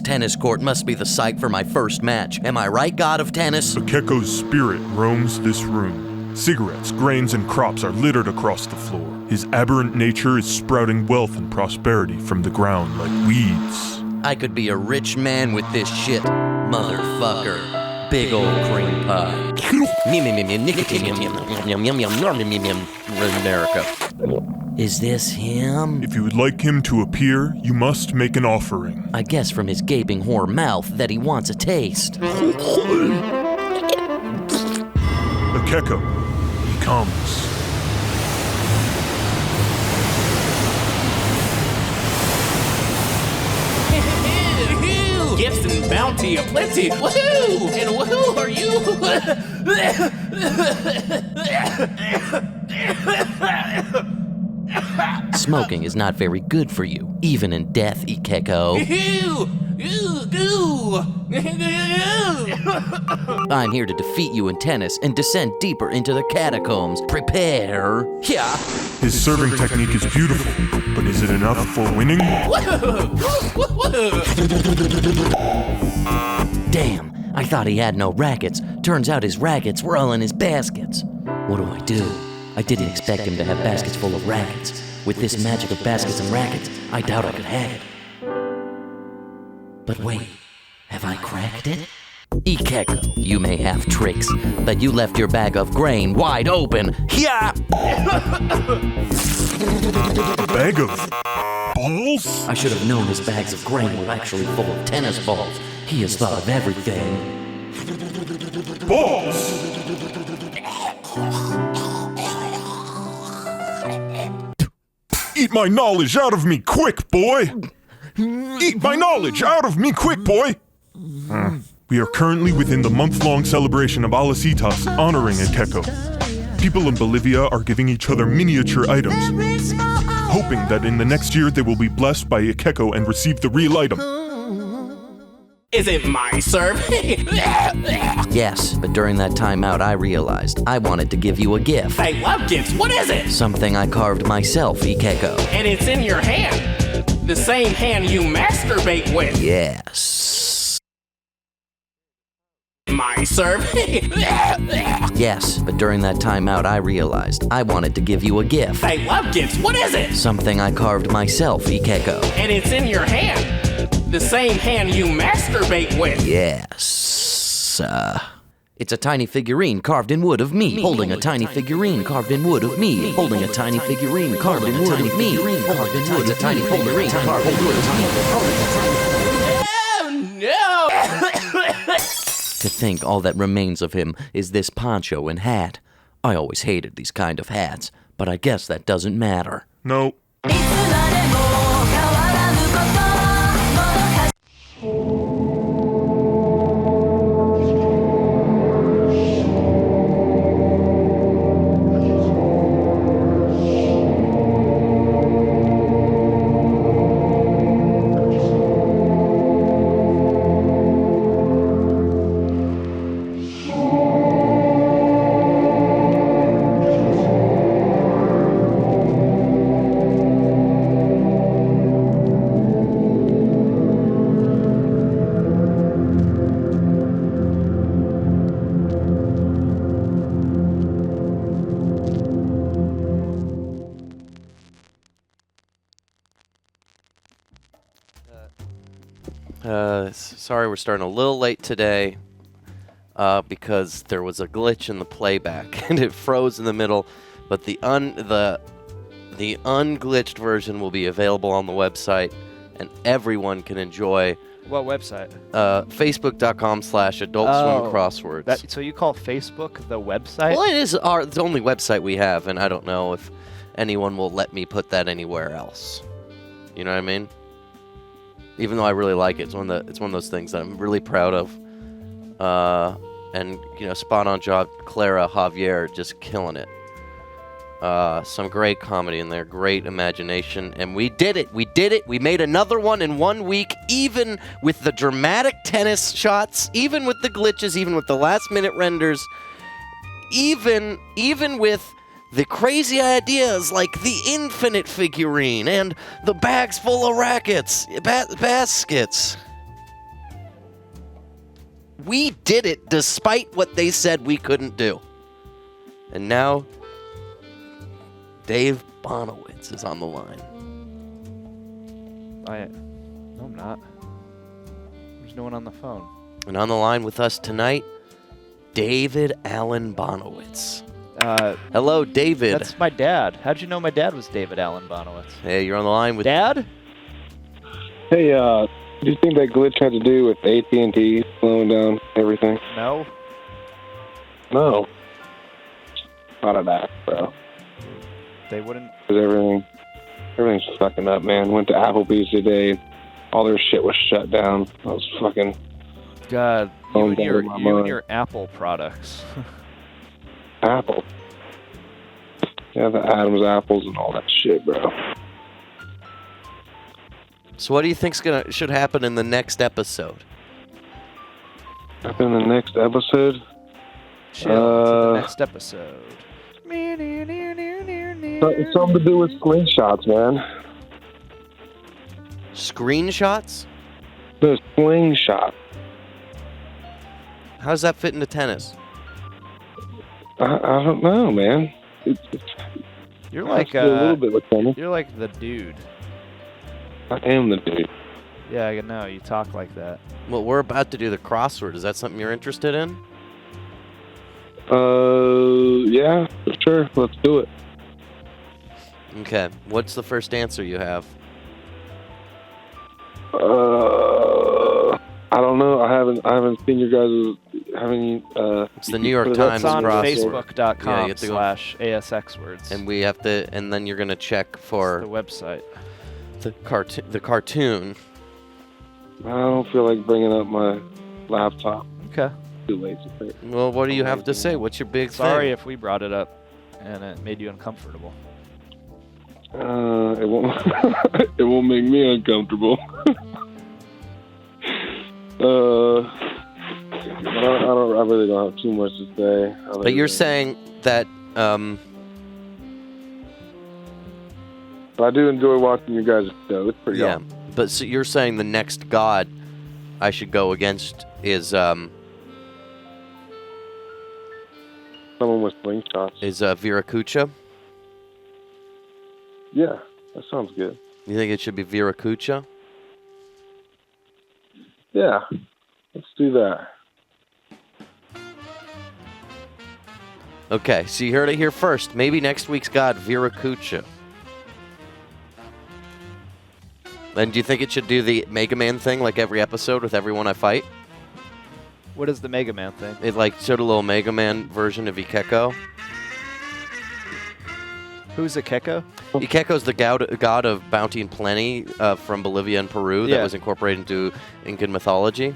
tennis court must be the site for my first match. Am I right, god of tennis? Akeko's spirit roams this room. Cigarettes, grains, and crops are littered across the floor. His aberrant nature is sprouting wealth and prosperity from the ground like weeds. I could be a rich man with this shit, motherfucker. Big old cream pie. America. Is this him? If you would like him to appear, you must make an offering. I guess from his gaping whore mouth that he wants a taste. Akeko, he comes. Gifts and bounty aplenty. Woohoo! And woohoo are you? Smoking is not very good for you, even in death, Ikeko. I'm here to defeat you in tennis and descend deeper into the catacombs. Prepare. Yeah. His serving technique is beautiful, but is it enough for winning? Damn, I thought he had no rackets. Turns out his rackets were all in his baskets. What do? I didn't expect him to have baskets full of rackets. With this magic of baskets and rackets, I doubt I could have it. But wait, have I cracked it? Ikeko, you may have tricks, but you left your bag of grain wide open. Yeah! A bag of balls? I should have known his bags of grain were actually full of tennis balls. He has thought of everything. Balls! Eat my knowledge out of me quick, boy! Eat my knowledge out of me quick, boy! We are currently within the month-long celebration of Alasitas honoring Akeko. People in Bolivia are giving each other miniature items, hoping that in the next year they will be blessed by Akeko and receive the real item. Is it my serve? Yes, but during that time out, I realized I wanted to give you a gift. I love gifts. What is it? Something I carved myself, Ikeko. And it's in your hand. The same hand you masturbate with. Yes. My serve? Yes, but during that time out, I realized I wanted to give you a gift. I love gifts. What is it? Something I carved myself, Ikeko. And it's in your hand. The same hand you masturbate with. Yes. It's a tiny figurine carved in wood of me, holding a tiny figurine carved in wood of me, holding a tiny figurine carved in wood of me, holding a tiny figurine carved in wood of me. Oh, no! To think all that remains of him is this poncho and hat. I always hated these kind of hats, but I guess that doesn't matter. No. Sorry we're starting a little late today because there was a glitch in the playback and it froze in the middle, but the unglitched version will be available on the website and everyone can enjoy. What website? Facebook.com/AdultSwimCrosswords. So you call Facebook the website? Well, it is the only website we have, and I don't know if anyone will let me put that anywhere else. You know what I mean? Even though I really like it, it's one of those things that I'm really proud of. And spot on job, Clara Javier just killing it. Some great comedy in there, great imagination, and we did it. We made another one in 1 week, even with the dramatic tennis shots, even with the glitches, even with the last-minute renders, even with the crazy ideas like the infinite figurine and the bags full of baskets. We did it despite what they said we couldn't do. And now, Dave Bonowitz is on the line. No, I'm not. There's no one on the phone. And on the line with us tonight, David Allen Bonowitz. Hello, David. That's my dad. How'd you know my dad was David Allen Bonowitz? Hey, you're on the line with... Dad? Hey, do you think that glitch had to do with AT&T slowing down everything? No. No. Not of that, bro. They wouldn't. 'Cause everything's fucking up, man. Went to Applebee's today. All their shit was shut down. I was fucking... God, Oh, you God, my and mind. your Apple products. Apple. Yeah, the Adam's apples and all that shit, bro. So what do you think should happen in the next episode? Up in the next episode, Chill to the next episode. it's something to do with slingshots, man. Screenshots? The slingshot. How does that fit into tennis? I don't know, man. You're Has like to do a little bit with tennis. you're like the dude. I am the dude. Yeah, I know. You talk like that. Well, we're about to do the crossword. Is that something you're interested in? Yeah, for sure. Let's do it. Okay. What's the first answer you have? I don't know. I haven't seen you guys. It's the New York put it up Times It's on crossword. Yeah, you Facebook.com have to go- /ASXwords. And we have to, and then you're gonna check It's the for website. the cartoon. I don't feel like bringing up my laptop. Okay. Too late to pick. Well, what do you have to say? What's your big Sorry thing? if we brought it up and it made you uncomfortable. It won't. It won't make me uncomfortable. I really don't have too much to say. But you're saying that But I do enjoy watching you guys' show. It's pretty yeah. awesome. But so you're saying the next god I should go against is Someone with slingshots. Viracocha? Yeah, that sounds good. You think it should be Viracocha? Yeah, let's do that. Okay, so you heard it here first. Maybe next week's god, Viracocha. And do you think it should do the Mega Man thing like every episode with everyone I fight? What is the Mega Man thing? It like showed a little Mega Man version of Ikeko. Who's a Keko? Ikeko's the god of bounty and plenty from Bolivia and Peru that Yeah. was incorporated into Incan mythology.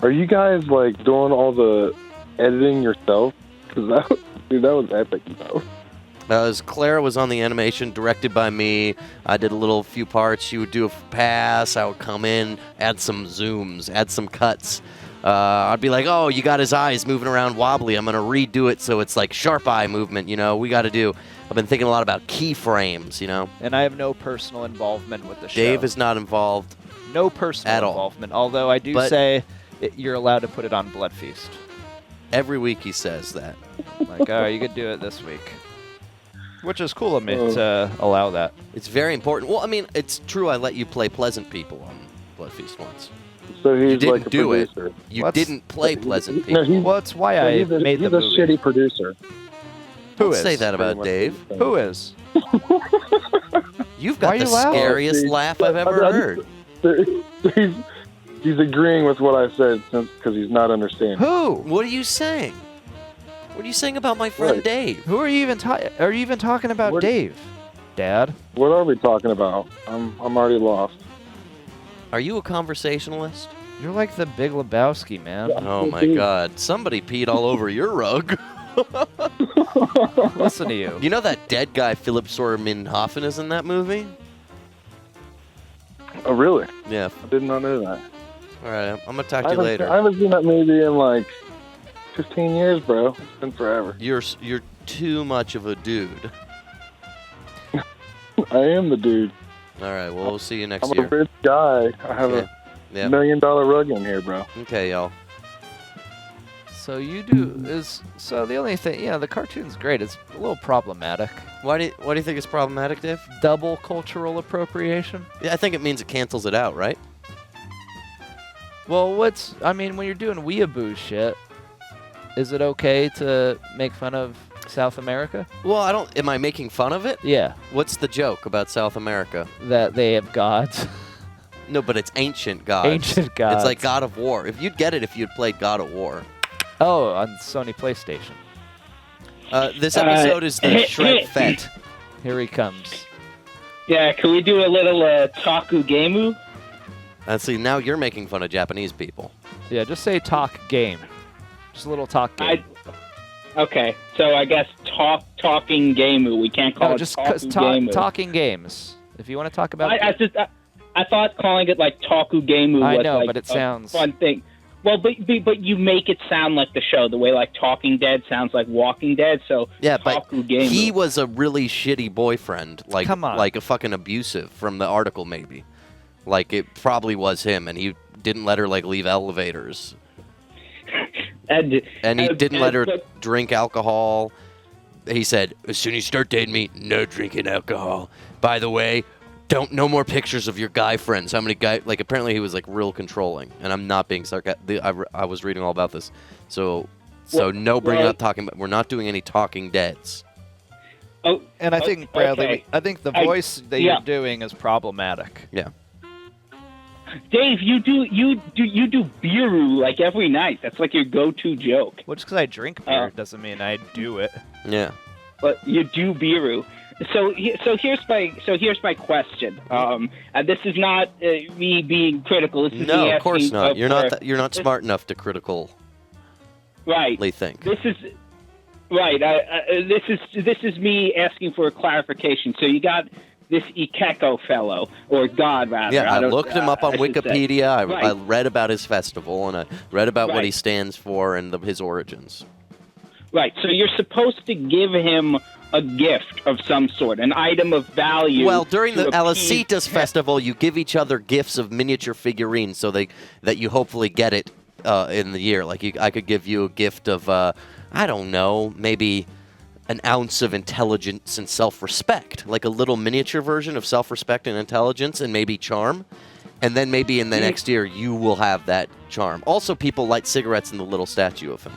Are you guys like doing all the editing yourself? Cause that was epic, though. As Clara was on the animation, directed by me, I did a little few parts. She would do a pass. I would come in, add some zooms, add some cuts. I'd be like, oh, you got his eyes moving around wobbly. I'm going to redo it so it's like sharp eye movement, you know. I've been thinking a lot about keyframes, you know. And I have no personal involvement with the show. Dave is not involved. no personal at all. involvement. Although I do But- say you're allowed to put it on Bloodfeast. Every week he says that. Like, all right, you could do it this week. Which is cool of me to allow that. It's very important. Well, I mean, it's true I let you play Pleasant People on Bloodfeast once. So he's You didn't like a do it. producer. You What's- didn't play Pleasant No, People. he's, Well, it's why no, I he's a, made he's the a movie. shitty producer. Who Don't is? say that about Pretty Dave. much what Who is? You've Why got are the you laughing? scariest Oh, laugh I've ever heard. He's agreeing with what I said because he's not understanding. Who? What are you saying? What are you saying about my friend Right. Dave? Who are you even talking? Are you even talking about What- Dave? Dad? What are we talking about? I'm already lost. Are you a conversationalist? You're like the Big Lebowski, man. Oh my god. Somebody peed all over your rug. Listen to you. You know that dead guy Philip Seymour Hoffman is in that movie? Oh, really? Yeah. I did not know that. Alright, I'm gonna talk I to you haven't, later. I haven't seen that movie in like 15 years, bro. It's been forever. You're too much of a dude. I am the dude. Alright, well we'll see you next I'm a year. rich guy. I have Yeah. Yeah. $1 million rug in here, bro. Okay, y'all. So the only thing, the cartoon's great. It's a little problematic. Why do you think it's problematic, Dave? Double cultural appropriation. Yeah, I think it means it cancels it out, right? Well, when you're doing weeaboo shit, is it okay to make fun of South America? Well, am I making fun of it? Yeah, What's the joke about South America? that they have gods. No, but it's ancient gods. Ancient gods. It's like God of War. If you'd get it if you'd played God of War. Oh, on Sony PlayStation. This episode is the Shrek Fete. Here he comes. Yeah, can we do a little Taku Gameu? See, now you're making fun of Japanese people. Yeah, just say talk game. Just a little talk game. Okay, so I guess talking Gameu. We can't call No, it just Taku Gameu. talking games. If you want to talk about I thought calling it like Taku Gameu I was know, like but it a sounds fun thing. Well, but you make it sound like the show, the way like Talking Dead sounds like Walking Dead. So Yeah, but Taku Gameu. he was a really shitty boyfriend. Like, Come on. like a fucking abusive from the article, maybe. Like, it probably was him, and he didn't let her, like, leave elevators. And he didn't let her drink alcohol. He said, as soon as you start dating me, no drinking alcohol. By the way, no more pictures of your guy friends. How many like, apparently he was, like, real controlling. And I'm not being sarcastic. I was reading all about this. So we're not doing any Talking Deads. Oh, And I think, Bradley, okay. I think the voice that you're doing is problematic. Yeah. Dave, you do biru like every night. That's like your go-to joke. Well, just because I drink beer doesn't mean I do it. Yeah. But you do biru. So here's my question. And this is not me being critical. This is No, me of course asking, not. You're not smart enough to critically right. think. This is right. This is me asking for a clarification. So you got this Ikeko fellow, or God rather. Yeah, I looked him up on I should say. Wikipedia. I Right. read about his festival, and I read about what Right. he stands for and his origins. Right. So you're supposed to give him a gift of some sort, an item of value. Well, during to the appease Alicitas festival, you give each other gifts of miniature figurines so that you hopefully get it in the year. Like, I could give you a gift of, I don't know, maybe an ounce of intelligence and self-respect, like a little miniature version of self-respect and intelligence and maybe charm. And then maybe in the next year, you will have that charm. Also, people light cigarettes in the little statue of him.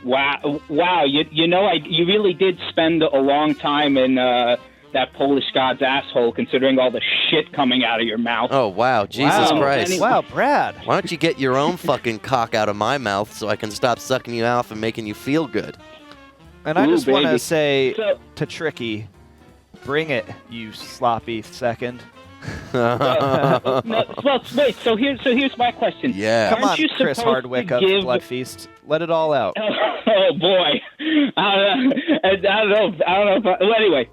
Wow! You really did spend a long time in that Polish god's asshole, considering all the shit coming out of your mouth. Oh, wow. Jesus Christ. Wow, Brad. Why don't you get your own fucking cock out of my mouth so I can stop sucking you off and making you feel good? And I just want to baby. say So- to Tricky, bring it, you sloppy second. Well, wait. So here's my question. Yeah. Come on, Aren't you Chris supposed Hardwick to of give- Bloodfeast. Let it all out. Oh boy, I don't know. Well, anyway.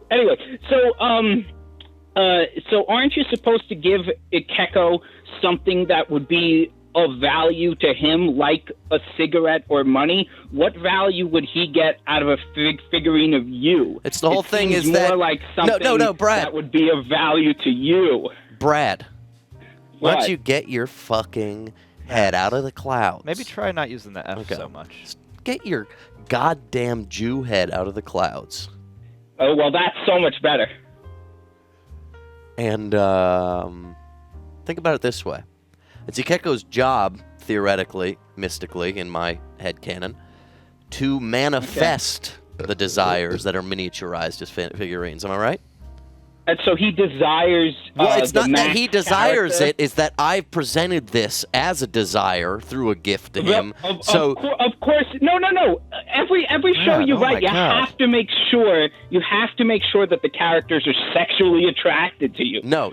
So aren't you supposed to give Ikeko something that would be of value to him, like a cigarette or money? What value would he get out of a figurine of you? It's the whole It thing seems is more that- like something No, Brad. that would be of value to you. Brad, why don't What? you get your fucking head out of the clouds? Maybe try not using the F Okay. so much. Get your goddamn Jew head out of the clouds. Oh well, that's so much better. And think about it this way. It's Ikeko's job, theoretically, mystically, in my headcanon, to manifest the desires that are miniaturized as figurines. Am I right? And so he desires. Well, it's the not that Max he desires character. it, it's that I've presented this as a desire through a gift to him. Of course, no. Every show Man, you oh write, my you God. have to make sure that the characters are sexually attracted to you. No.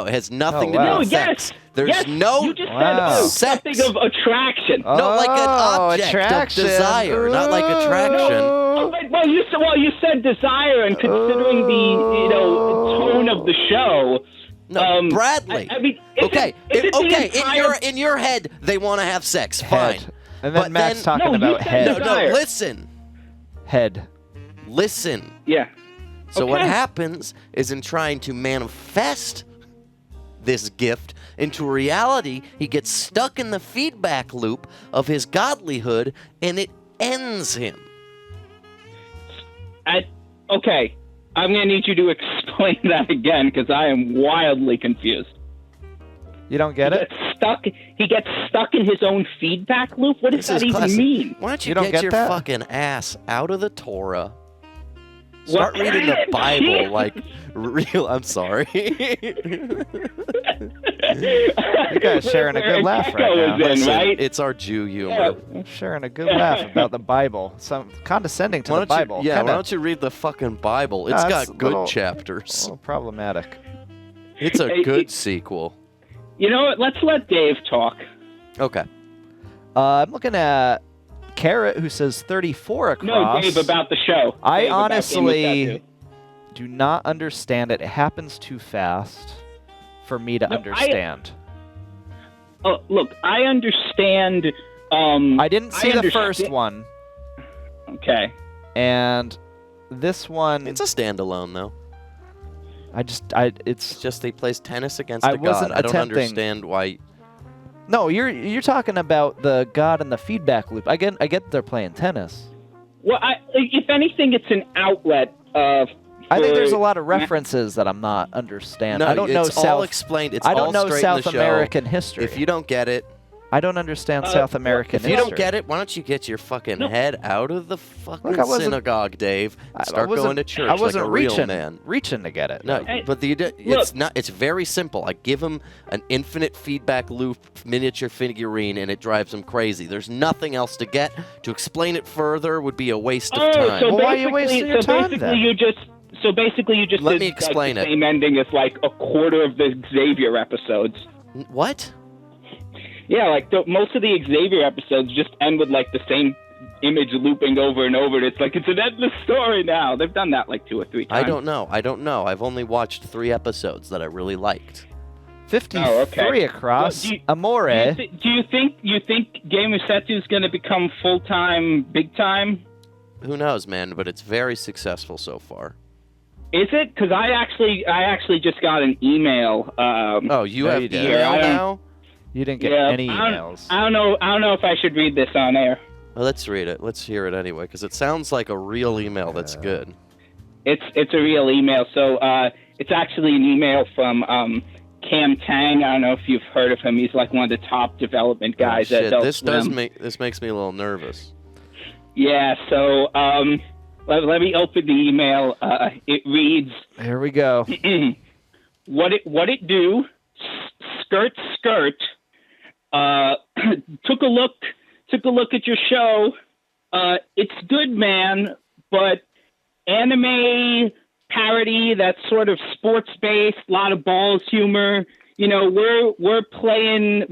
It has nothing to wow. do No, with yes, sex. There's yes, no You just Wow. said something sex. of attraction. No, like an Oh, object attraction. of desire, not like attraction. Oh, well, you said desire, and considering the tone of the show. No, Bradley. I mean, is okay, it the entire- in your head, they want to have sex. Head. Fine. And then But Matt's then- talking No, you about said head. No, desire. listen. Head. Listen. Yeah. So what Okay. happens is in trying to manifest this gift into reality. He gets stuck in the feedback loop of his godlyhood, and it ends him. Okay, I'm going to need you to explain that again because I am wildly confused. You don't get it? He gets stuck in his own feedback loop? What does This that is even classic. mean? Why don't you, You don't get get your that? fucking ass out of the Torah? Start What? reading the Bible like real. I'm sorry. You guys sharing a good laugh right now. Listen, right? it's our Jew humor. Sharing a good laugh about the Bible. Some condescending to Why the don't Bible. you, yeah, Kinda, why don't you read the fucking Bible? It's that's got a good little- chapters. a little problematic. It's a Hey, good sequel. You know what? Let's let Dave talk. Okay. I'm looking at Carrot, who says 34 across. No, Dave, about the show. I Dave, about honestly Game of Tattoo. do not understand it. It happens too fast for me to No, understand. Look, I understand. I didn't see the understand- first one, Okay. and this one, It's a standalone though. it's It's just he plays tennis against I a god. wasn't I don't attempting- understand why. no. You're talking about the God and the feedback loop. I get they're playing tennis. Well, if anything, it's an outlet. I think there's a for- lot of references that I'm not understanding. No, I don't know it's all South. explained. It's I don't all know straight in South the show. American history. If you don't get it, I don't understand South American if you history. don't get it, why don't you get your fucking head out of the fucking Look, I wasn't- synagogue, Dave? I Start wasn't- going to church I wasn't like a real reaching, man. reaching to get it. No, Hey, but it's not. It's very simple. I give him an infinite feedback loop miniature figurine, and it drives him crazy. There's nothing else to get. To explain it further would be a waste of time. Well, why are you wasting your time, then? So basically, you just Let did, me explain like, the it. same ending as like a quarter of the Xavier episodes. What? Yeah, like most of the Xavier episodes just end with like the same image looping over and over. And it's like it's an endless story now. They've done that like 2 or 3 times. I don't know. I've only watched 3 episodes that I really liked. 53 Oh, okay. across. Well, Amore. Do you think Game of Setu is going to become full time, big time? Who knows, man? But it's very successful so far. Is it? Because I actually just got an email. Oh, you No, have you didn't. email Yeah, I don't- now? You didn't get yeah, any I emails. don't know if I should read this on air. Well, let's read it. Let's hear it anyway, because it sounds like a real email that's good. It's a real email. So it's actually an email from Cam Tang. I don't know if you've heard of him. He's like one of the top development guys Oh, at shit. Adult This does Swim. this makes me a little nervous. Yeah. So let me open the email. It reads. Here we go. What it do? Skirt. Took a look at your show. It's good, man, but anime parody that's sort of sports based, a lot of balls humor. You know, we're playing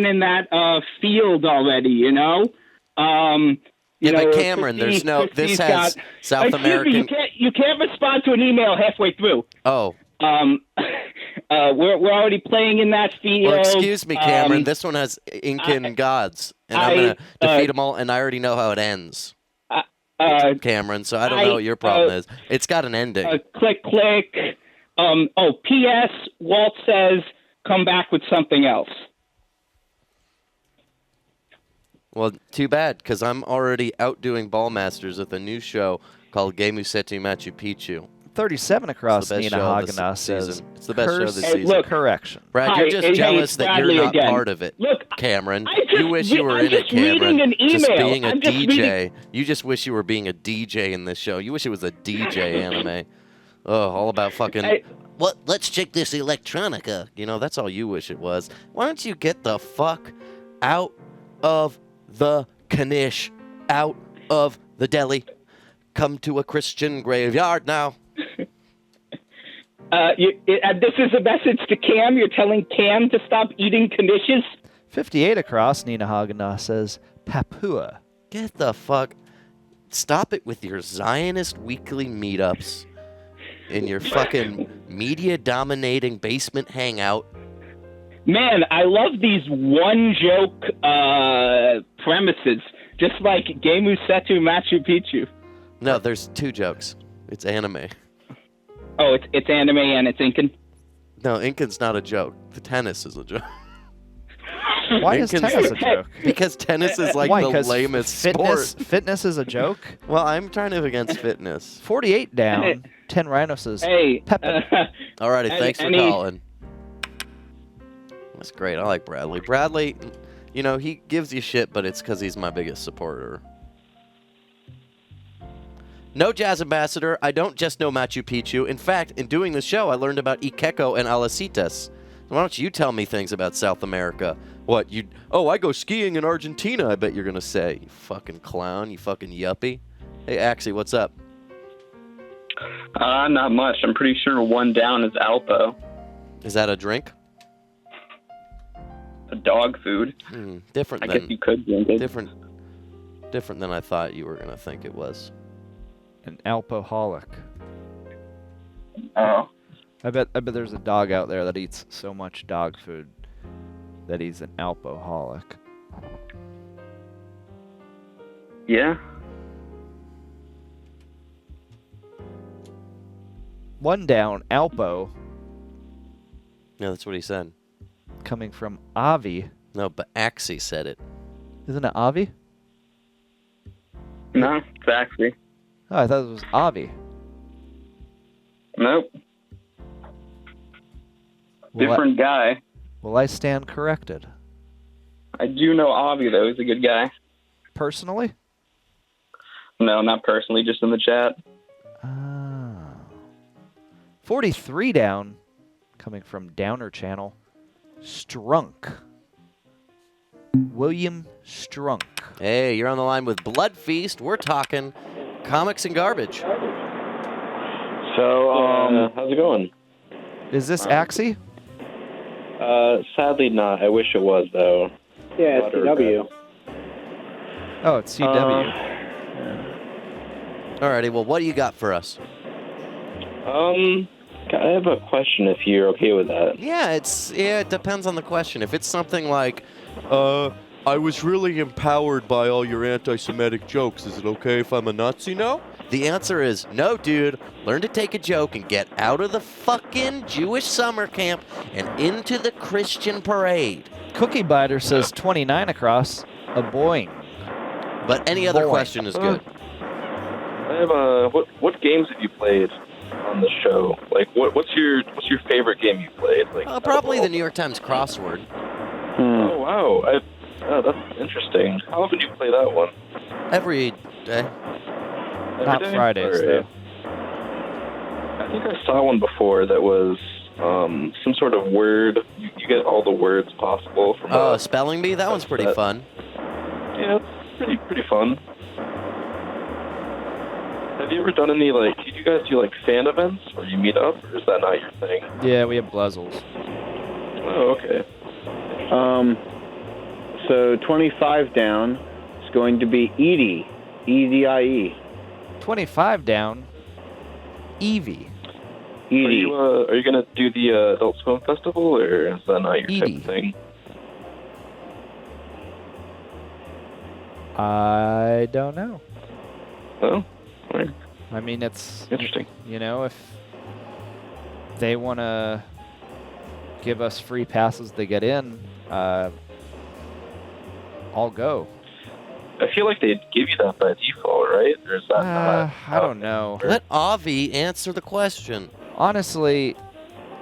in that field already. You know. Yeah, know, but Cameron, this Christie's has got- South Excuse me, American. you can't respond to an email halfway through. Oh, We're already playing in that field. well, excuse me, Cameron. Um, This one has Incan gods, and I'm gonna defeat them all, and I already know how it ends, Cameron. So I don't know what your problem is. It's got an ending. Click. P.S. Walt says, come back with something else. Well, too bad, because I'm already outdoing Ballmasters with a new show called Gemu Setu Machu Picchu. 37 across. It's the best Nina show of the Hagana says. season. It's the best show of the "Curse season." Look, correction. Brad, Hi, you're just hey, jealous it's that Bradley you're not again. part of it, Look, Cameron. I just You wish you were I'm in it, just reading Cameron. an Just email. being a I'm just DJ. reading- You just wish you were being a DJ in this show. You wish it was a DJ anime. Oh, all about fucking. What? Let's check this electronica. You know, that's all you wish it was. Why don't you get the fuck out of the Kanish, out of the deli? Come to a Christian graveyard now. This is a message to Cam. You're telling Cam to stop eating conditions? 58 across. Nina Hagana says Papua. Get the fuck. Stop it with your Zionist weekly meetups in your fucking media dominating basement hangout. Man, I love these one joke premises, just like Gemu Setu Machu Picchu. No, there's 2 jokes. It's anime. Oh, it's anime and it's Incan. No, Incan's not a joke. The tennis is a joke. Why is Incan's- tennis a joke? Because tennis is like Why? the 'Cause lamest fitness, sport. Fitness is a joke? Well, I'm trying to against fitness. 48 down, 10 Rhinos is Hey, Pepin. Alrighty, Any- thanks for any- calling. That's great. I like Bradley. Bradley, you know, he gives you shit, but it's because he's my biggest supporter. No, Jazz Ambassador, I don't just know Machu Picchu. In fact, in doing the show, I learned about Iqueco and Alacitas. Why don't you tell me things about South America? What, I go skiing in Argentina, I bet you're going to say. You fucking clown, you fucking yuppie. Hey, Axie, what's up? Not much. I'm pretty sure one down is Alpo. Is that a drink? A dog food. Different I than... guess you could drink it. Different than I thought you were going to think it was. An alcoholic. Oh. I bet there's a dog out there that eats so much dog food that he's an alcoholic. Yeah. One down, Alpo, No, that's what he said. coming from Avi. No, but Axie said it. Isn't it Avi? No, it's actually. Oh, I thought it was Avi. Nope. Will Different guy. Will I stand corrected? I do know Avi, though. He's a good guy. Personally? No, not personally, just in the chat. 43 down, coming from Downer Channel. Strunk. William Strunk. Hey, you're on the line with Bloodfeast. We're talking comics and garbage. So, how's it going? Is this Axie? Sadly not. I wish it was, though. Yeah, it's CW. Oh, it's CW. Alrighty, well, what do you got for us? I have a question if you're okay with that. Yeah, it depends on the question. If it's something like, I was really empowered by all your anti-Semitic jokes. Is it okay if I'm a Nazi now? The answer is no, dude. Learn to take a joke and get out of the fucking Jewish summer camp and into the Christian parade. Cookie Biter says 29 across. A boing. But any other Boy. question is good. I have what games have you played on the show? Like, what's your favorite game you played? Like, Probably the New York Times crossword. Oh wow, that's interesting. How often do you play that one? Every day. Every Not day? Fridays, Alright. I think I saw one before that was some sort of word. You get all the words possible from. Oh, Spelling Bee? That one's pretty fun. Yeah, it's pretty fun. Have you ever done any, like, did you guys do, like, fan events where you meet up, or is that not your thing? Yeah, we have Blezzles. Oh, okay. So 25 down is going to be Edie. E-D-I-E. 25 down. Evie. Edie. Are you going to do the Adult Swim Festival, or is that not your type Edie. of thing? I don't know. Oh, right. I mean, it's Interesting. You know, if they want to give us free passes to get in, I'll go. I feel like they'd give you that by default, right? Or is that not? I don't know. Let Avi answer the question. Honestly,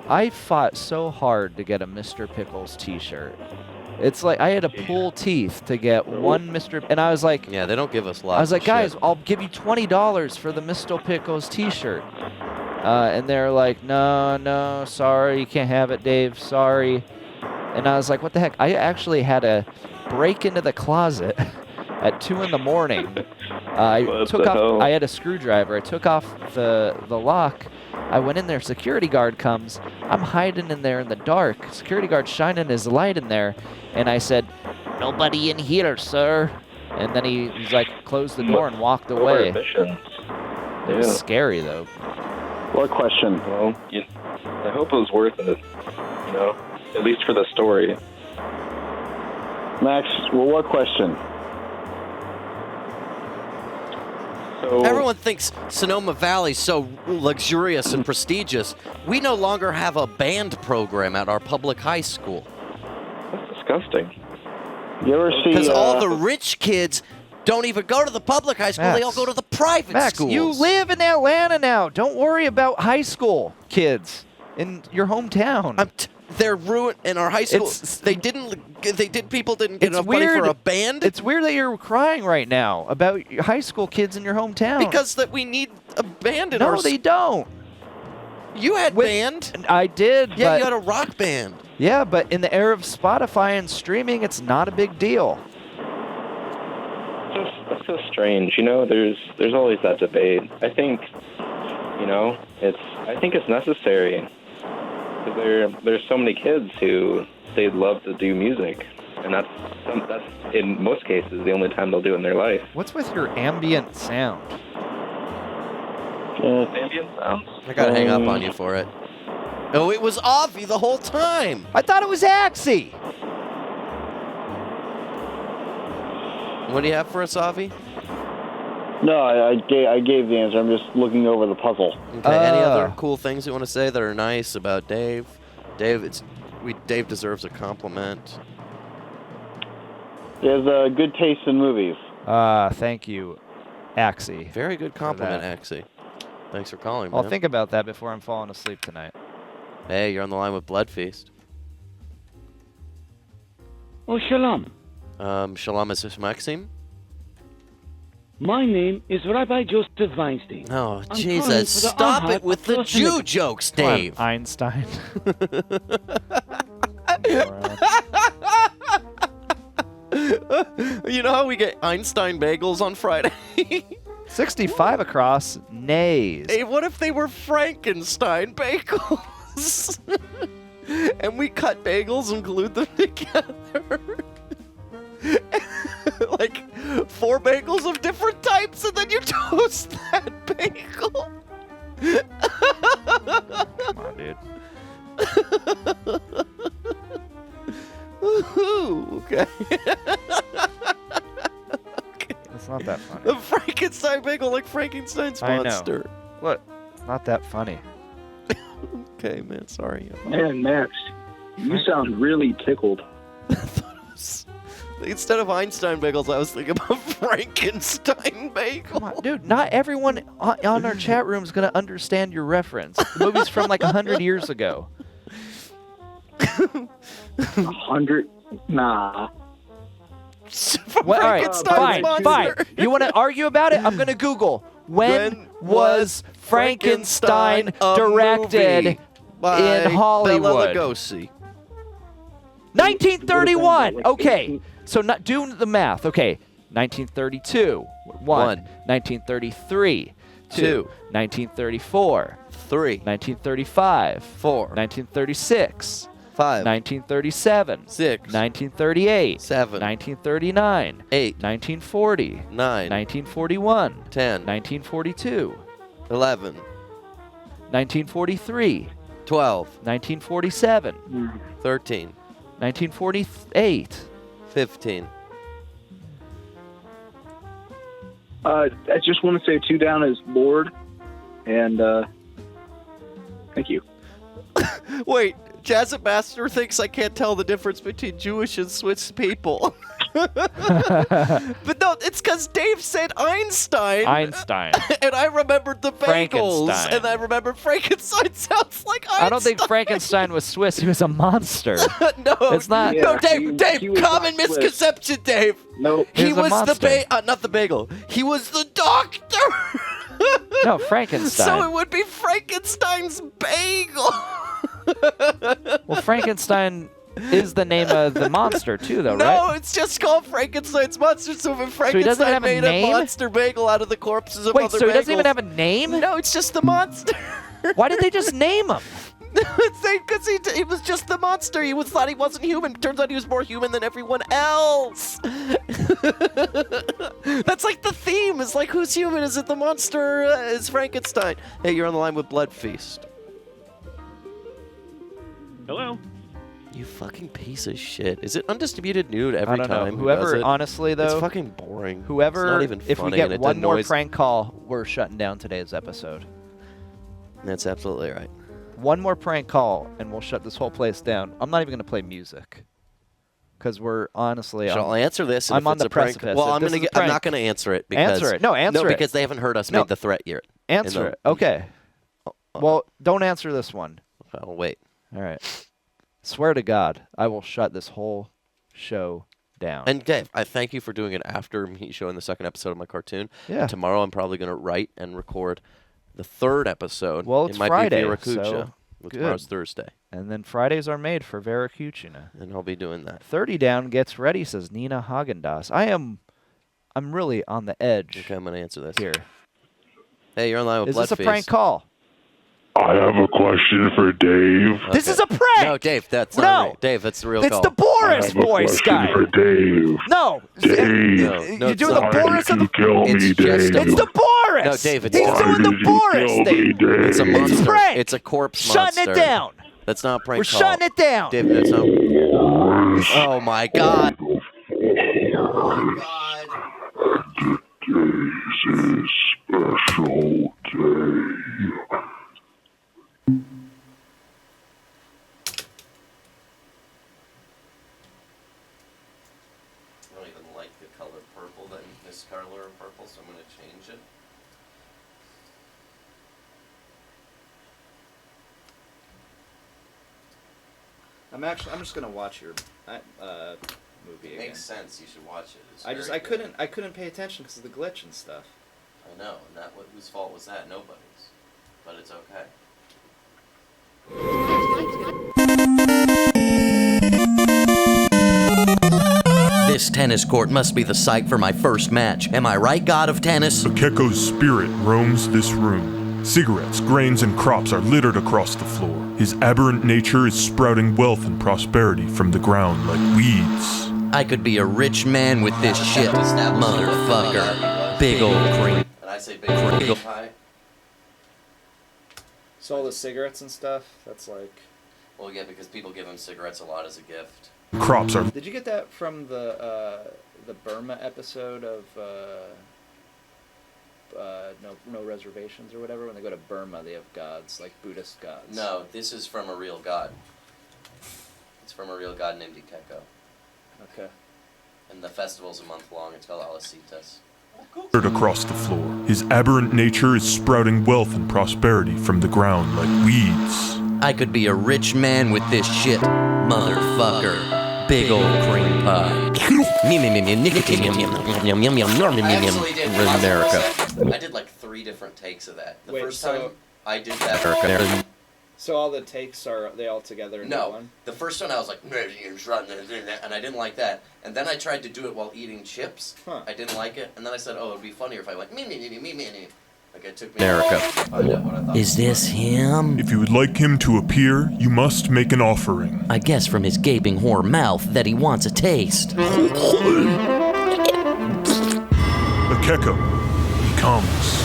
I fought so hard to get a Mr. Pickles t-shirt. It's like I had to pull teeth to get one Mr. And I was like, Yeah, they don't give us lots I was like, of guys, shit. I'll give you $20 for the Mr. Pickles t-shirt. And they're like, no, sorry, you can't have it, Dave, sorry. And I was like, what the heck? I actually had to break into the closet at 2 in the morning. I had a screwdriver. I took off the lock. I went in there. Security guard comes. I'm hiding in there in the dark. Security guard shining his light in there. And I said, nobody in here, sir. And then he's like, closed the door and walked away. It was scary, though. What question? Well, I hope it was worth it. You know, at least for the story. Max, well, what question? So Everyone thinks Sonoma Valley's so luxurious and prestigious. We no longer have a band program at our public high school. that's disgusting. You ever see? Because all the rich kids don't even go to the public high school. They all Max. go to the private Max, schools. you live in Atlanta now. Don't worry about high school kids in your hometown. They're ruined in our high school. People didn't get enough money for a band. It's weird that you're crying right now about high school kids in your hometown. because that we need a band in our. no, they don't. You had band. I did. Yeah, but, you had a rock band. Yeah, but in the era of Spotify and streaming, it's not a big deal. That's so strange. You know, there's always that debate. I think, you know, I think it's necessary. Because there's so many kids who they'd love to do music, and that's in most cases the only time they'll do it in their life. What's with your ambient sound? Ambient sounds. I gotta hang up on you for it. Oh, it was Avi the whole time. I thought it was Axie. What do you have for us, Avi? No, I gave the answer. I'm just looking over the puzzle. Okay. Any other cool things you want to say that are nice about Dave? Dave deserves a compliment. He has a good taste in movies. Thank you, Axie. Very good compliment, Axie. Thanks for calling, I'll man. think about that before I'm falling asleep tonight. Hey, you're on the line with Bloodfeast. Oh, shalom. Shalom, is this Maxim? My name is Rabbi Joseph Weinstein. Oh, I'm Jesus. calling for the Stop Ahad it with the First Jew Synagogue. jokes, Come on, Dave. Einstein. You know how we get Einstein bagels on Friday? 65 across, nays. Hey, what if they were Frankenstein bagels? And we cut bagels and glued them together. Like 4 bagels of different types, and then you toast that bagel. Come on, dude. Ooh, okay. It's not that funny. The Frankenstein bagel, like Frankenstein's I know. monster. What? It's not that funny. Okay, man. Sorry. Man, Max, you sound really tickled. Instead of Einstein bagels, I was thinking about Frankenstein bagel. Come on, dude. Not everyone on our chat room is going to understand your reference. The movie's from like 100 years ago. 100? Nah. Well, all right, Frankenstein's fine, fine. monster. You want to argue about it? I'm going to Google. When was Frankenstein a directed movie by in Hollywood? Bela Lugosi? 1931. Okay. So not doing the math. Okay. 1932. 1. 1933. 2. 1934. 3. 1935. 4. 1936. 5. 1937. 6. 1938. 7. 1939. 8. 1940. 9. 1941. 10. 1942. 11. 1943. 12. 1947. 13. 1948. 15. I just want to say 2 down is Lord, and thank you. Wait, Jazz Master thinks I can't tell the difference between Jewish and Swiss people. But no, it's because Dave said Einstein. Einstein. And I remembered the bagels. Frankenstein. And I remembered Frankenstein sounds like Einstein. I don't think Frankenstein was Swiss. He was a monster. No, It's not. Yeah, no, Dave, he was common not Swiss. misconception, Dave. Nope. He He was a was the monster. not the bagel. He was the doctor. No, Frankenstein. So it would be Frankenstein's bagel. Well, Frankenstein is the name of the monster too, though, No, right? it's just called Frankenstein's monster. So when he doesn't Frankenstein have a made name? a monster bagel out of the corpses of Wait, other so he doesn't even bagels- have a name? No, it's just the monster. Why did they just name him? Because he was just the monster. He thought he wasn't human. Turns out he was more human than everyone else. That's like the theme. It's like, who's human? Is it the monster? Is Frankenstein? Hey, you're on the line with Bloodfeast. Hello. You fucking piece of shit. Is it undisputed nude every I don't time? know. Whoever, honestly, though. It's fucking boring. Whoever, it's not even if funny we and get it one more annoys- prank call, we're shutting down today's episode. That's absolutely right. One more prank call, and we'll shut this whole place down. I'm not even going to play music. Because we're honestly... Shall I answer this? I'm if on it's the a prank? precipice. Well, If this is a I'm not prank- going to answer it because... Answer it. No, answer No, it. because they haven't heard us No. make the threat yet. Answer it. Okay. Well, don't answer this one. I'll wait. All right. Swear to God, I will shut this whole show down. And Dave, I thank you for doing it after me showing the second episode of my cartoon. Yeah. Tomorrow I'm probably going to write and record the third episode. Well, it's it might Friday, be Viracucha. so Tomorrow's good. Thursday. And then Fridays are made for Viracucina. And I'll be doing that. 30 down gets ready, says Nina Hagendas. I'm really on the edge. Okay, I'm going to answer this. Here. Hey, you're on line with Is Bloodfeast. this a prank call? I have a question for Dave. This is a prank! No, Dave, that's No. not real. Dave, that's the real It's call. the Boris voice guy. Dave. No. Dave. No, You're it's doing the not. Boris of the... Kill It's me, just Dave. a- It's the Boris! No, Dave, it's He's not. doing the Boris thing. It's a Dave? monster. prank. It's a corpse Shutting monster. it down. That's not a prank We're call. shutting it down. Dave, that's not... Oh, my God. Today's a special day. I don't even like the color purple, this color of purple, so I'm going to change it. I'm just gonna watch your movie It makes sense. You should watch it. It's I very good. couldn't pay attention because of the glitch and stuff. I know, and whose fault was that? Nobody's. But it's okay. This tennis court must be the site for my first match. Am I right, god of tennis? Akeko's spirit roams this room. Cigarettes, grains, and crops are littered across the floor. His aberrant nature is sprouting wealth and prosperity from the ground like weeds. I could be a rich man with this shit, motherfucker. Big old cream. And I say big cream pie. So all the cigarettes and stuff. That's like. Well, yeah, because people give him cigarettes a lot as a gift. Crops are... Did you get that from the Burma episode of no reservations or whatever? When they go to Burma, they have gods like Buddhist gods. No, this is from a real god. It's from a real god named Ikeko. Okay. And the festival's a month long. It's called Alicitas. littered across the floor. His aberrant nature is sprouting wealth and prosperity from the ground like weeds. I could be a rich man with this shit, motherfucker. Big old cream pie. Nicotine. America. I did like 3 different takes of that. The first time I did that. So all the takes are they all together in one? The first one I was like, and I didn't like that. And then I tried to do it while eating chips. I didn't like it. And then I said, oh, it'd be funnier if I went me. Like it took me America. to find out what I thought. Is this him? If you would like him to appear, you must make an offering. I guess from his gaping whore mouth that he wants a taste. Akeko, he comes.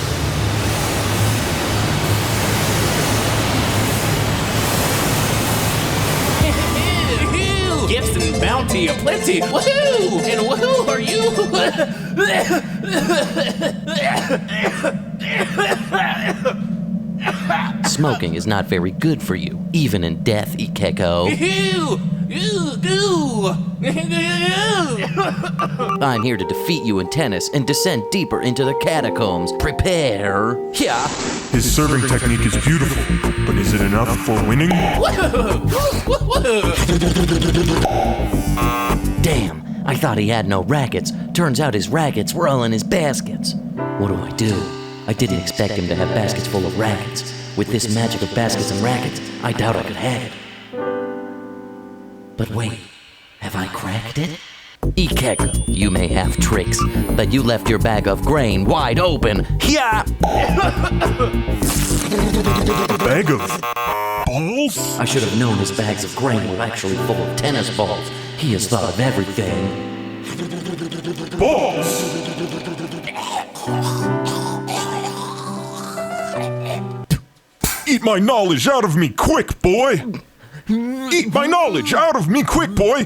Gifts and bounty aplenty. Woohoo! And woohoo are you? Smoking is not very good for you, even in death, Ikeko. I'm here to defeat you in tennis and descend deeper into the catacombs. Prepare. Yeah. His serving technique is beautiful, but is it enough for winning? Damn, I thought he had no rackets. Turns out his rackets were all in his baskets. What do? I didn't expect him to have baskets full of rackets. With this magic of baskets and rackets, I doubt I could have it. But wait, have I cracked it? Ikeko, you may have tricks, but you left your bag of grain wide open. Yeah! A bag of balls? I should have known his bags of grain were actually full of tennis balls. He has thought of everything. Balls! Eat my knowledge out of me, quick, boy! Eat my knowledge out of me quick, boy!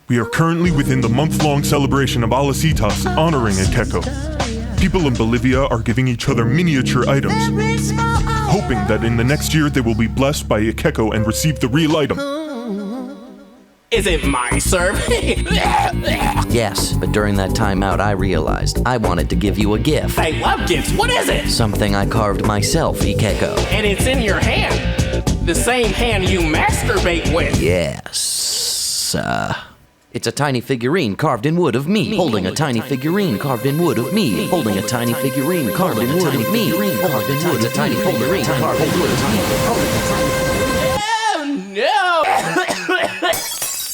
We are currently within the month-long celebration of Alicitas honoring a Keko. People in Bolivia are giving each other miniature items, hoping that in the next year they will be blessed by a Keko and receive the real item. Is it my serve? Yes, but during that timeout I realized I wanted to give you a gift. I love gifts. What is it? Something I carved myself, Ikeko. And it's in your hand. The same hand you masturbate with. Yes, it's a tiny figurine carved in wood of me, holding a tiny figurine carved in wood of me, holding a tiny figurine carved in wood of me, carved in wood, a tiny figurine carved in wood of me. Oh no!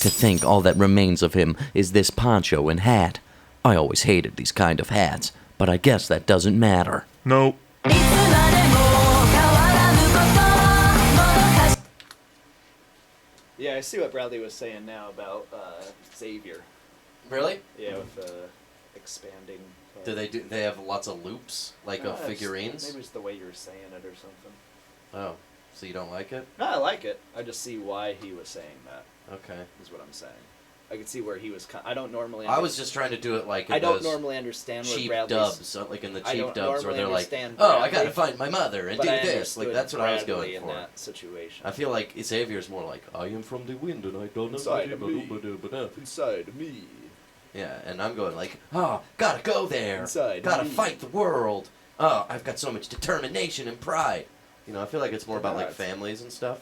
To think all that remains of him is this poncho and hat. I always hated these kind of hats, but I guess that doesn't matter. No. Yeah, I see what Bradley was saying now about Xavier. Really? Yeah, with expanding. Do they have lots of loops, like of figurines? Maybe it's the way you're saying it or something. Oh, so you don't like it? No, I like it. I just see why he was saying that. Okay. Is what I'm saying. I can see where he was. I don't normally. I was just trying to do it like in I don't those normally understand what cheap Bradley's dubs, like in the I cheap don't dubs where normally they're like, understand "Oh, I Bradley, gotta find my mother and but do I this." Like understood that's what I was Bradley going in for. that situation. I feel like Xavier's more like, "I am from the wind and I don't know." Inside of me. Inside me. Yeah, and I'm going like, "Oh, gotta go there. Inside gotta me. fight the world. Oh, I've got so much determination and pride." You know, I feel like it's more about like Right. families and stuff.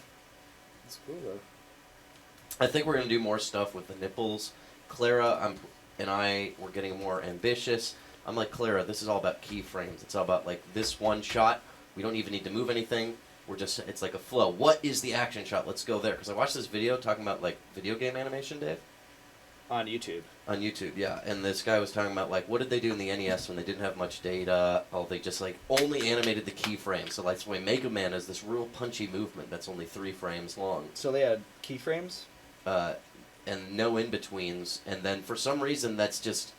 It's cool though. I think we're gonna do more stuff with the nipples. Clara, and I were getting more ambitious. I'm like, Clara, this is all about keyframes. It's all about like this one shot. We don't even need to move anything. It's like a flow. What is the action shot? Let's go there. Because I watched this video talking about like video game animation, Dave. On YouTube. On YouTube, yeah. And this guy was talking about like, what did they do in the NES when they didn't have much data? Oh, they just like only animated the keyframes. So that's why Mega Man has this real punchy movement that's only 3 frames long. So they had keyframes? And no in-betweens, and then for some reason that's just,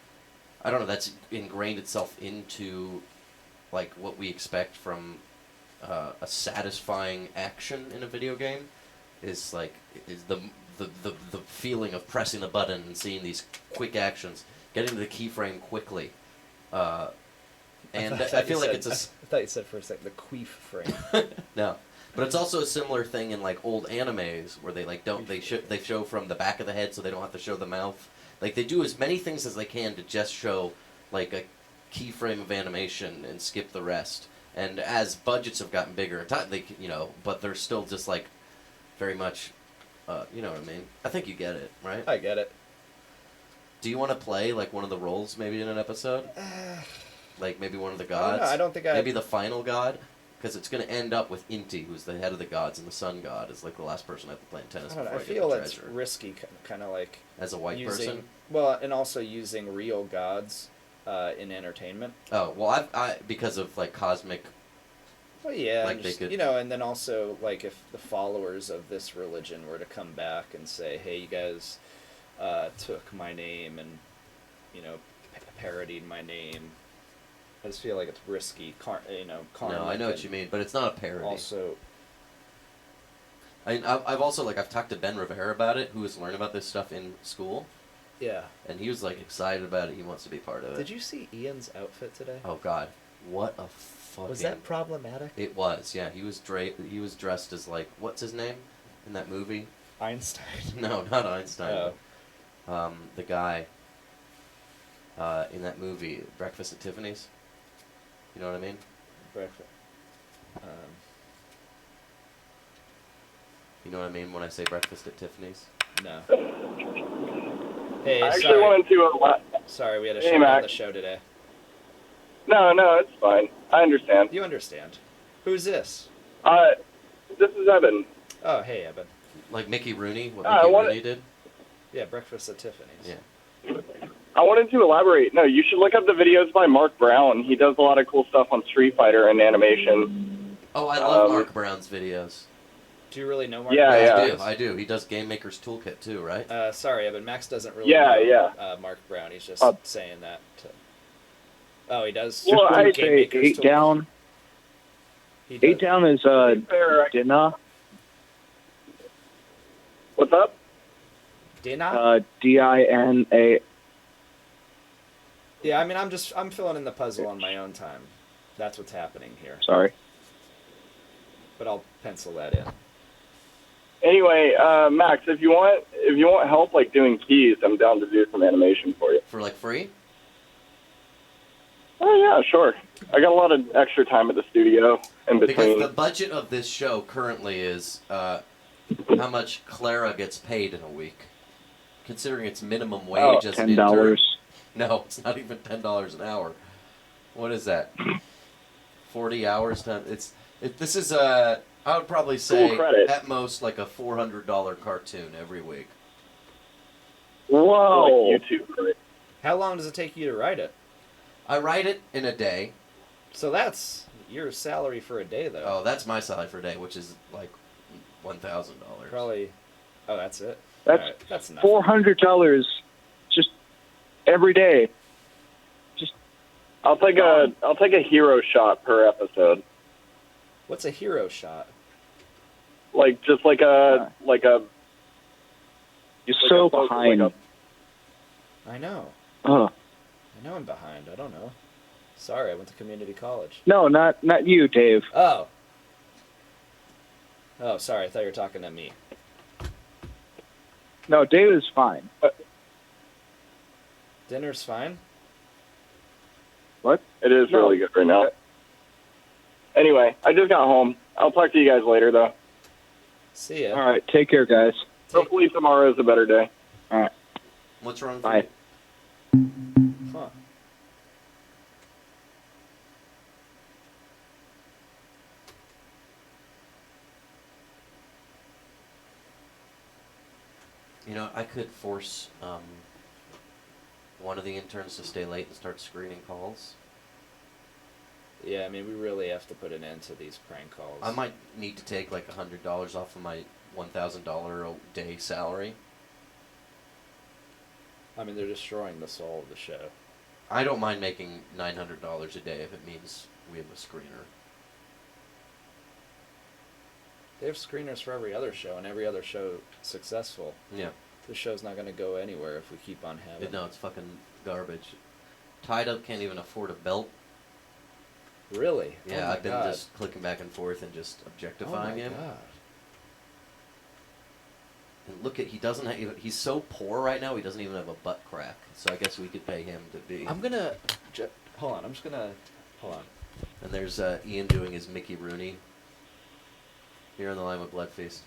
I don't know, that's ingrained itself into, like, what we expect from a satisfying action in a video game, is like, is the feeling of pressing a button and seeing these quick actions, getting to the keyframe quickly, and I feel like it's a... I thought you said for a second, the queef frame. No. But it's also a similar thing in like old animes where they like they show from the back of the head so they don't have to show the mouth. Like they do as many things as they can to just show like a keyframe of animation and skip the rest. And as budgets have gotten bigger, but they're still just like very much, you know what I mean? I think you get it, right? I get it. Do you want to play like one of the roles maybe in an episode? Like maybe one of the gods? I don't think Maybe the final god? Because it's going to end up with Inti, who's the head of the gods, and the sun god is like the last person I have to play in tennis before I feel get the it's treasure. risky, kind of like As a white person? Well, and also using real gods in entertainment. Oh, well, I because of like cosmic... Well, yeah, like just, they could... and then also like if the followers of this religion were to come back and say, hey, you guys took my name and, parodied my name... I just feel like it's risky, karma. No, I know what you mean, but it's not a parody. Also, I've also I've talked to Ben Rivera about it, who was learning about this stuff in school. Yeah. And he was like excited about it. He wants to be part of it. Did you see Ian's outfit today? Oh God, what a fucking... Was that problematic? It was. Yeah, he was dressed as like, what's his name in that movie? Einstein. No, not Einstein. Oh. The guy in that movie, Breakfast at Tiffany's. You know what I mean? Breakfast. You know what I mean when I say Breakfast at Tiffany's? No. Hey, I actually wanted to... Sorry, we had a Hey, show Mac. on the show today. No, it's fine. I understand. You understand. Who's this? This is Evan. Oh, hey, Evan. Like Mickey Rooney? What I Mickey wanna- Rooney did? Yeah, Breakfast at Tiffany's. Yeah. I wanted to elaborate. No, you should look up the videos by Mark Brown. He does a lot of cool stuff on Street Fighter and animation. Oh, I love Mark Brown's videos. Do you really know Mark? Yeah, Brown? yeah. I do. He does Game Maker's Toolkit too, right? Sorry, Evan. Max doesn't really Yeah, know Mark Brown. He's just saying that. Oh, he does. Well, Game I'd say Maker's 8 Toolkit. down. He 8 does. down is dinner. What's up? Dina? D-I-N-A. Yeah, I mean, I'm filling in the puzzle on my own time. That's what's happening here. Sorry. But I'll pencil that in. Anyway, Max, if you want help like doing keys, I'm down to do some animation for you. For like free? Oh yeah, sure. I got a lot of extra time at the studio in between. Because the budget of this show currently is how much Clara gets paid in a week. Considering it's minimum wage as an intern. $10. No, it's not even $10 an hour. What is that? 40 hours time. This is I would probably say at most like a $400 cartoon every week. Whoa! Like YouTube. How long does it take you to write it? I write it in a day. So that's your salary for a day, though. Oh, that's my salary for a day, which is like $1,000. Probably. Oh, that's it. That's right. That's enough. $400 just every day. I'll take a hero shot per episode. What's a hero shot? Like just like a You're so behind. I know. Huh. I know I'm behind. I don't know. Sorry, I went to community college. No, not you, Dave. Oh. Oh, sorry. I thought you were talking to me. No, Dave is fine. Dinner's fine? What? It is really good right now. Anyway, I just got home. I'll talk to you guys later, though. See ya. All right, take care, guys. Hopefully tomorrow is a better day. All right. What's wrong with Bye. you? Huh. You know, I could force one of the interns to stay late and start screening calls. Yeah, I mean, we really have to put an end to these prank calls. I might need to take like $100 off of my $1,000 a day salary. I mean, they're destroying the soul of the show. I don't mind making $900 a day if it means we have a screener. They have screeners for every other show, and every other show successful. Yeah. This show's not going to go anywhere if we keep on having No, it's fucking garbage. Tied Up can't even afford a belt. Really? Yeah, Oh I've been God. just clicking back and forth and just objectifying him. God. And look at, he doesn't have, he's so poor right now, he doesn't even have a butt crack. So I guess we could pay him to be. I'm gonna, hold on, I'm just gonna, hold on. And there's Ian doing his Mickey Rooney. Here on the line with Bloodfeast.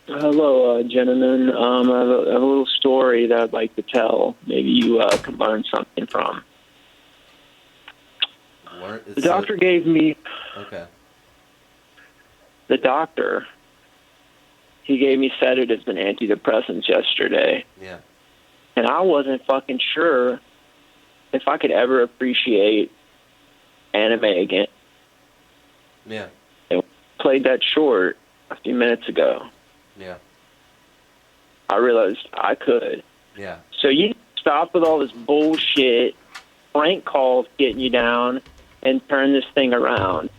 Hello, gentlemen. I have a little story that I'd like to tell. Maybe you can learn something from. The doctor gave me... Okay. The doctor, he gave me sedatives and antidepressants yesterday. Yeah. And I wasn't fucking sure if I could ever appreciate anime again. Yeah. I played that short a few minutes ago. Yeah. I realized I could. Yeah. So you stop with all this bullshit, prank calls getting you down, and turn this thing around.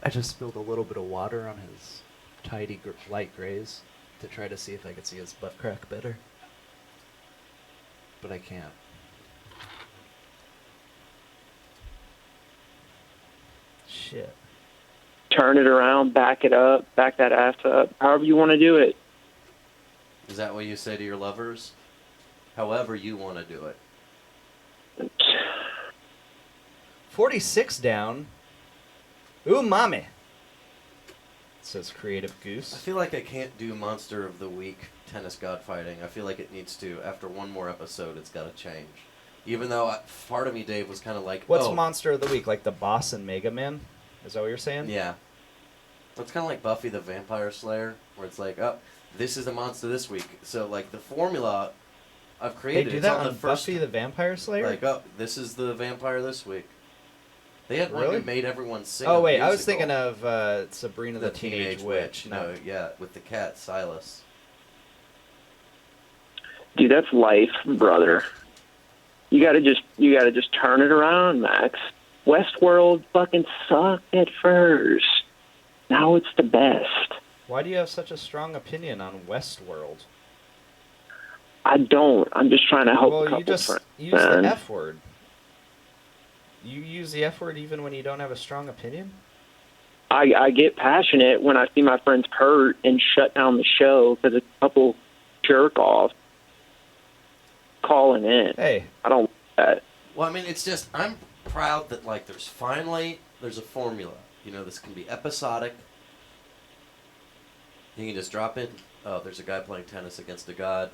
I just spilled a little bit of water on his tidy light grays to try to see if I could see his butt crack better. But I can't. Shit. Turn it around, back it up, back that ass up, however you want to do it. Is that what you say to your lovers? However you want to do it. 46 down. Ooh, mommy. Says Creative Goose. I feel like I can't do Monster of the Week tennis god fighting. I feel like it needs to, after one more episode, it's got to change. Even though part of me, Dave, was kind of like, What's Monster of the Week? Like the boss and Mega Man? Is that what you're saying? Yeah. It's kind of like Buffy the Vampire Slayer, where it's like, oh, this is the monster this week. So, like, the formula I've created... They do it's that on on the first, Buffy the Vampire Slayer? Like, oh, this is the vampire this week. They had one Really? that made everyone sing Oh, a wait, I was musical. thinking of Sabrina the Teenage Witch. No, yeah, with the cat, Silas. Dude, that's life, brother. You gotta just turn it around, Max. Westworld fucking sucked at first. Now it's the best. Why do you have such a strong opinion on Westworld? I don't. I'm just trying to help a Well, couple you just friends. use the F word. You use the F word even when you don't have a strong opinion? I get passionate when I see my friends hurt and shut down the show because a couple jerk off calling in. Hey. I don't like that. Well, I mean, it's just, I'm proud that, like, there's a formula. You know, this can be episodic. You can just drop in, oh, there's a guy playing tennis against a god.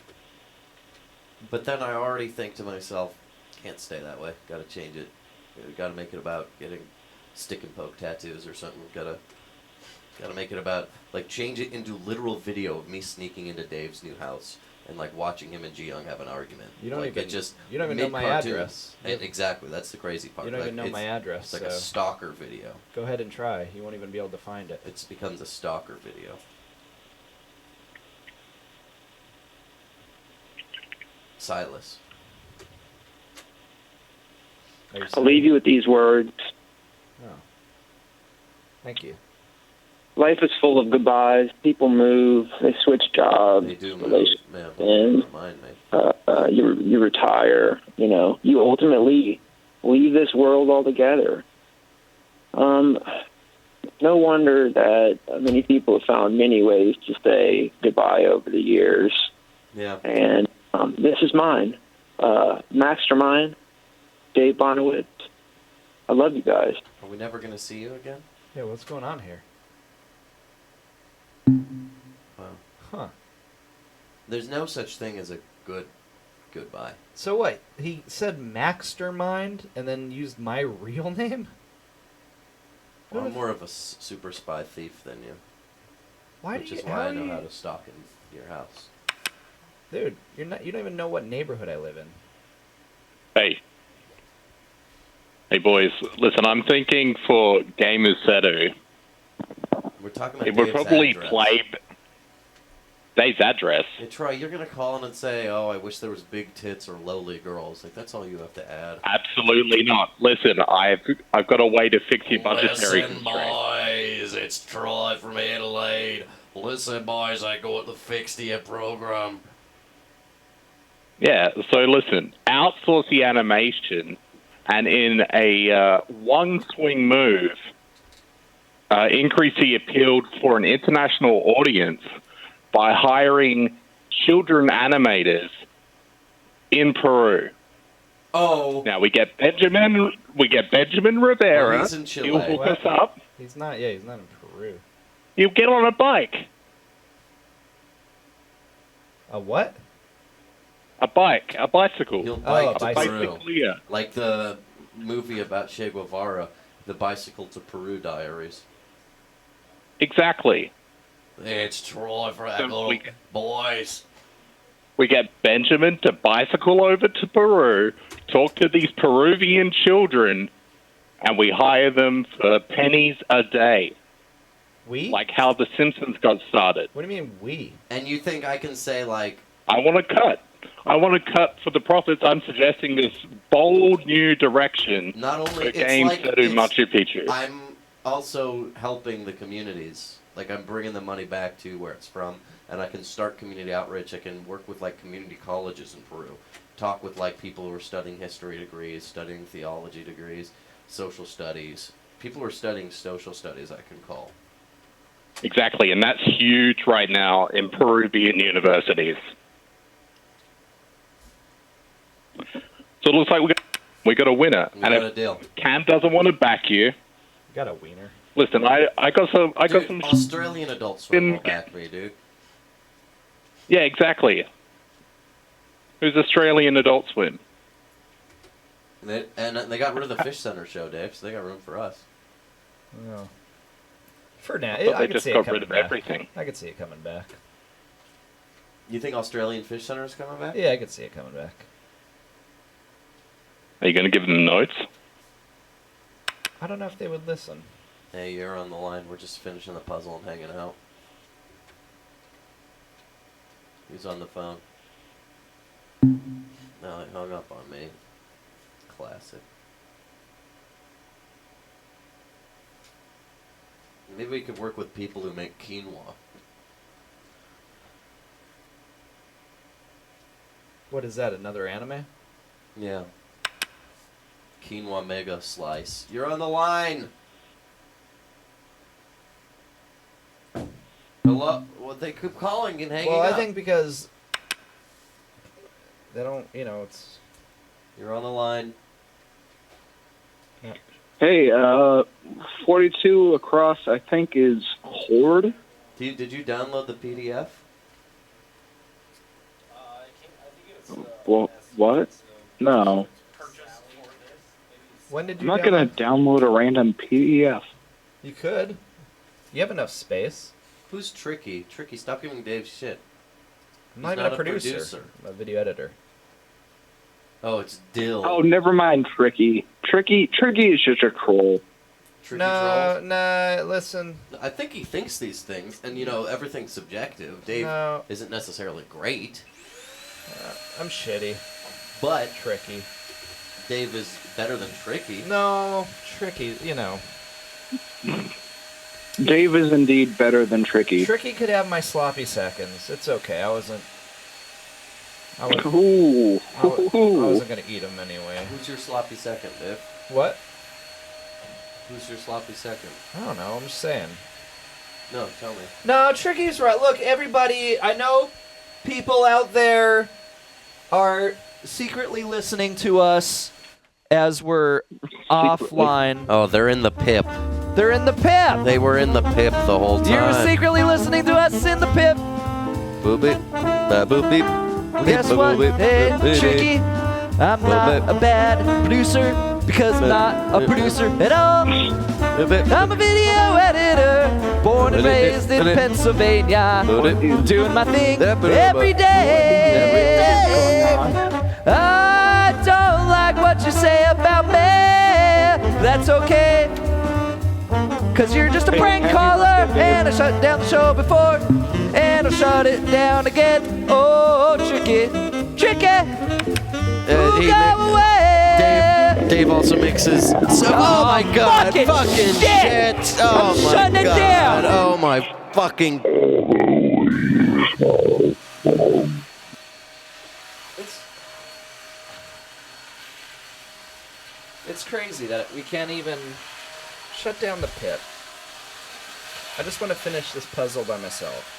But then I already think to myself, can't stay that way. Got to change it. Got to make it about getting stick and poke tattoos or something. Got to make it about, like, change it into literal video of me sneaking into Dave's new house and, like, watching him and Ji-Young have an argument. You don't like, even, it just you don't even know my mid-cartoon. address. Exactly, that's the crazy part. You don't like, even know my address. It's like a so stalker video. Go ahead and try. You won't even be able to find it. It becomes a stalker video. Silas. I'll leave you with these words. Oh. Thank you. Life is full of goodbyes. People move. They switch jobs. They do move. relationships Man, end. remind me. You retire. You know, you ultimately leave this world altogether. No wonder that many people have found many ways to say goodbye over the years. Yeah. And this is mine. Mastermind, Dave Bonowitz. I love you guys. Are we never going to see you again? Yeah, what's going on here? Wow. Huh. There's no such thing as a goodbye. So what? He said Maxtermind and then used my real name? Well, I'm more of a super spy thief than you. Why which do you? is why I know how to stalk in your house. Dude, you're not. You don't even know what neighborhood I live in. Hey. Hey, boys. Listen, I'm thinking for Gamers Seto, We're talking about it would Dave's probably address. play Dave's address. Hey, Troy, you're going to call in and say, oh, I wish there was big tits or lowly girls. Like, that's all you have to add. Absolutely not. Listen, I've got a way to fix your budgetary Listen, constraints. boys, it's Troy from Adelaide. Listen, boys, I got the fix your program. Yeah, so listen, outsource the animation, and in a one swing move, increase the appeal for an international audience by hiring children animators in Peru. Oh. Now we get Benjamin Rivera. Well, he's in Chile. He'll hook us up. He's not. Yeah, he's not in Peru. You get on a bike. A what? A bicycle. He'll bike a to bicycle. Peru. Yeah. Like the movie about Che Guevara, The Bicycle to Peru Diaries. Exactly. It's Troy from So Adelaide, boys. We get Benjamin to bicycle over to Peru, talk to these Peruvian children, and we hire them for pennies a day. We? Like how The Simpsons got started. What do you mean we? And you think I can say, like... I want to cut. I want to cut for the profits. I'm suggesting this bold new direction Not only for it's games like to do it's- Machu Picchu. I'm also helping the communities. Like, I'm bringing the money back to where it's from, and I can start community outreach. I can work with, like, community colleges in Peru. Talk with, like, people who are studying history degrees, studying theology degrees, social studies. People who are studying social studies, I can call. Exactly, and that's huge right now in Peruvian universities. So it looks like we got a winner. We and got if a deal. Cam doesn't want to back you, Got a wiener. listen, I got some Australian Adult Swim will back me, dude. Yeah, exactly. Who's Australian Adult Swim? And they got rid of the Fish Center show, Dave, so they got room for us. Oh. For now, I thought I they could just see it got coming rid of back. everything. I could see it coming back. You think Australian Fish Center is coming back? Yeah, I could see it coming back. Are you going to give them notes? I don't know if they would listen. Hey, you're on the line. We're just finishing the puzzle and hanging out. He's on the phone. No, he hung up on me. Classic. Maybe we could work with people who make quinoa. What is that? Another anime? Yeah. Quinoa Mega Slice. You're on the line. Hello? Well, they keep calling and hanging Well, up. I think because they don't, it's... You're on the line. Hey, 42 across, I think, is Horde. Did you download the PDF? Well, what? No. When did I'm you not going to download a random PDF. You could. You have enough space. Who's Tricky? Tricky, stop giving Dave shit. I'm He's not even not a producer. I'm a video editor. Oh, it's Dill. Oh, never mind, Tricky. Tricky is just a troll. Tricky No, trolls? nah, listen. I think he thinks these things, and everything's subjective. Dave isn't necessarily great. I'm shitty. But Tricky. Dave is better than Tricky. No, Tricky, Dave is indeed better than Tricky. Tricky could have my sloppy seconds. It's okay. I wasn't gonna eat them anyway. Who's your sloppy second, Dave? What? Who's your sloppy second? I don't know. I'm just saying. No, tell me. No, Tricky's right. Look, everybody, I know people out there are secretly listening to us as we're offline. Oh, they're in the pip. They're in the pip. They were in the pip the whole time. You're secretly listening to us in the pip. Boop beep. Boop beep. Guess what? Hey, Tricky, I'm not a bad producer because I'm not a producer at all. I'm a video editor, born and raised in Pennsylvania, doing my thing every day. I don't like what you say about me. That's okay, cause you're just a prank caller, and I shut down the show before, and I'll shut it down again. Oh, Tricky, go away. Dave also mixes. Oh my god! Fucking shit! Oh I'm my shutting it god! down. Oh my fucking! It's crazy that we can't even shut down the pit. I just want to finish this puzzle by myself.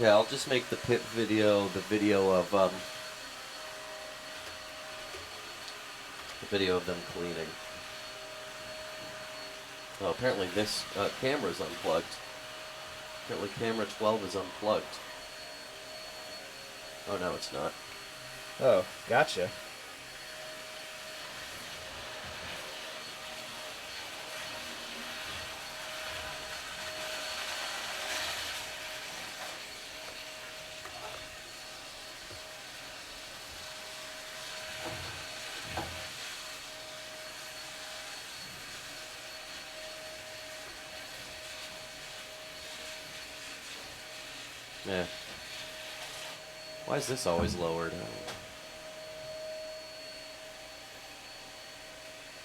Yeah, I'll just make the pit video the video of them cleaning. Oh, apparently this camera's unplugged. Apparently camera 12 is unplugged. Oh no, it's not. Oh, gotcha. Yeah. Why is this always lowered?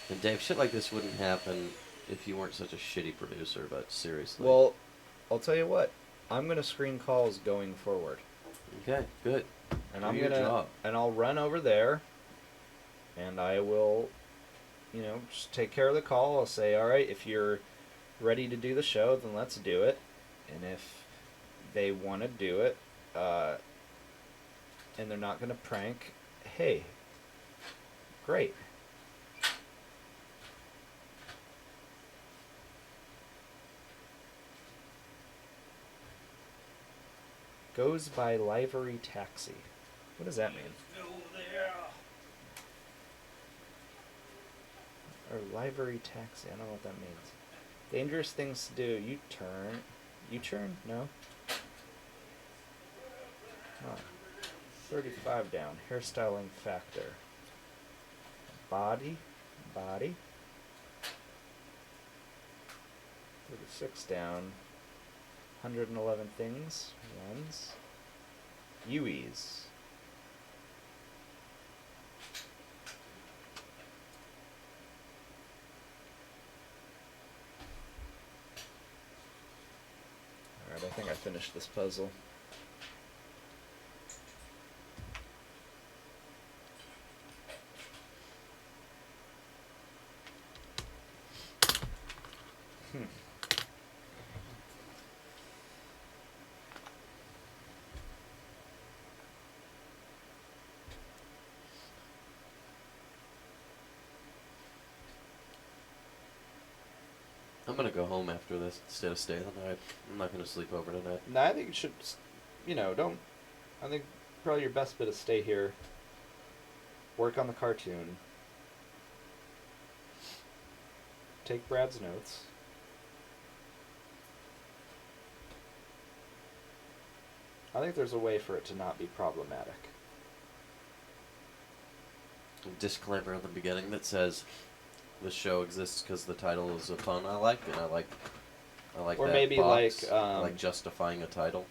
And Dave, shit like this wouldn't happen if you weren't such a shitty producer, but seriously. Well, I'll tell you what. I'm gonna screen calls going forward. Okay, good. And Do I'm your gonna job. and I'll run over there, and I will, just take care of the call. I'll say, all right, if you're ready to do the show, then let's do it. And if they want to do it, and they're not gonna prank, hey, great. Goes by livery taxi. What does that mean? Or livery taxi. I don't know what that means. Dangerous things to do. U-turn. U-turn? No. Oh. 35 down. Hairstyling factor. Body. 36 down. 111 things. Ones. UEs. Alright, I think I finished this puzzle. I'm gonna go home after this instead of staying the night. I'm not gonna sleep over tonight. No, I think you should, don't. I think probably your best bet is stay here, work on the cartoon, take Brad's notes. I think there's a way for it to not be problematic. Disclaimer at the beginning that says the show exists because the title is a pun I like, and I like Or that maybe box. like, I like justifying a title.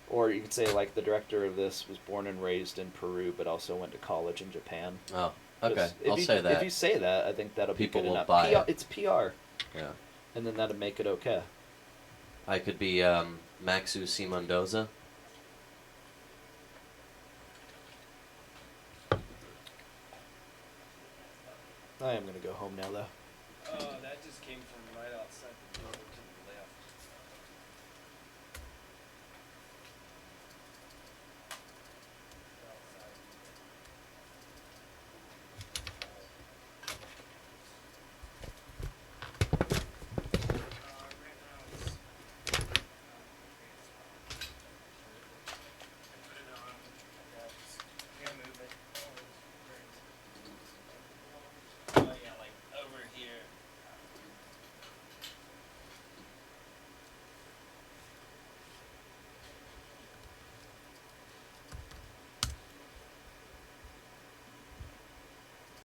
Or you could say like the director of this was born and raised in Peru, but also went to college in Japan. Oh, okay. I'll you, say that. If you say that, I think that'll People be good will enough. buy it. It's PR. Yeah. And then that'll make it okay. I could be Maxu C. Mendoza. I am gonna go home now, though. That just came from right outside the door to